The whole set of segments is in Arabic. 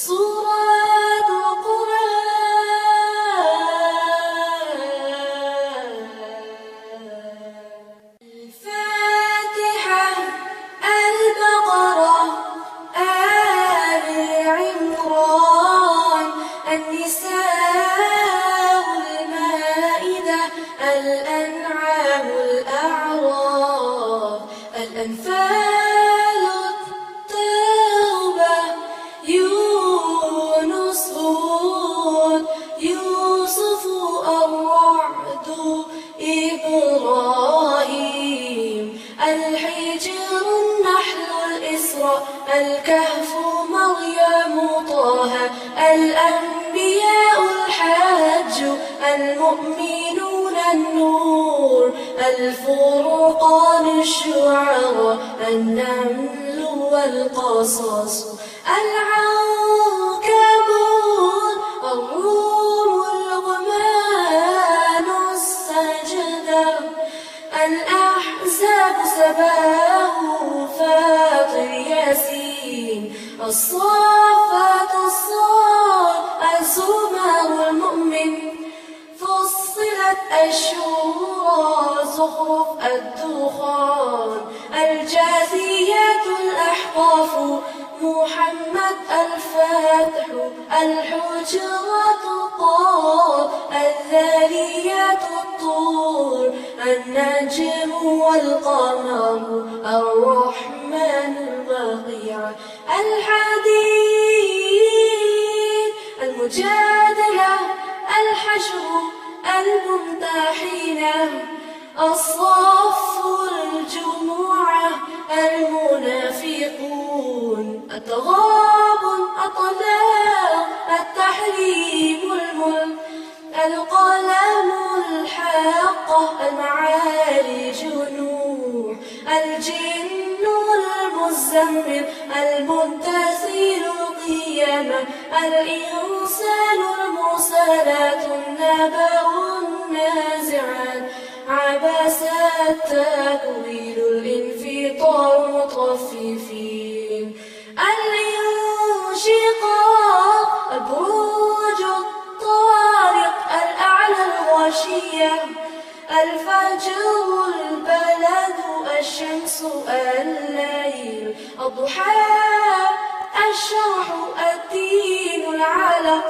سورة القرآن. الفاتحة، البقرة، آل عمران، النساء، المائدة، الأنعام، الأعراف، الأنفال، التوبة، يونس، هود، يوسف، الرعد، إبراهيم، الحجر، النحل، الإسراء، الكهف، مريم، طه، الأنبياء، الحج، المؤمنون، النور، الفرقان، الشعراء، النمل والقصص، العنكبوت، الروم، لقمان، السجدة، الأحزاب، سباه، فاطر، ياسين، الصافات، الصاد، الزمر، المؤمن، فصلت، الشورى، زخرف، الدخان، الجاثيات، الأحقاف، محمد، الفتح، الحجرات، طه، الذاريات، الطور، النجم والقمر، الرحمن، البقيع، الحديد، المجادلة، الحشر، الممتحنة، الصف، الجمعة، المنافقون، التغابن، الطلاق، التحريم، الملك، القلم، الحاقة، المعارج، نوح، الجن، المزمل، المدثر، القيامة، الإنسان، المرسلات، النبأ، النازعات، عبس، التكوير، الانفطار، المطففين، الانشقاق، البروج، الطارق، الأعلى، الغاشية، الفجر، البلد، الشمس، الليل، الضحى، الشرح، الدين، العلق،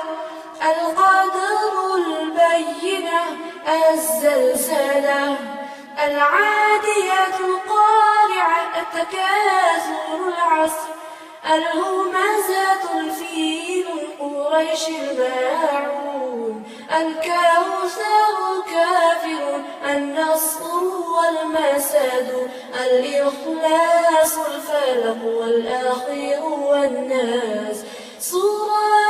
القدر، البينة، الزلزلة، العاديات، القارعة، التكاثر، العصر، الهمزات، الفيل، قريش، الماعون، الكوثر، الكافرون، النصر والمسد، الإخلاص، الفلق والآخر والناس. سورة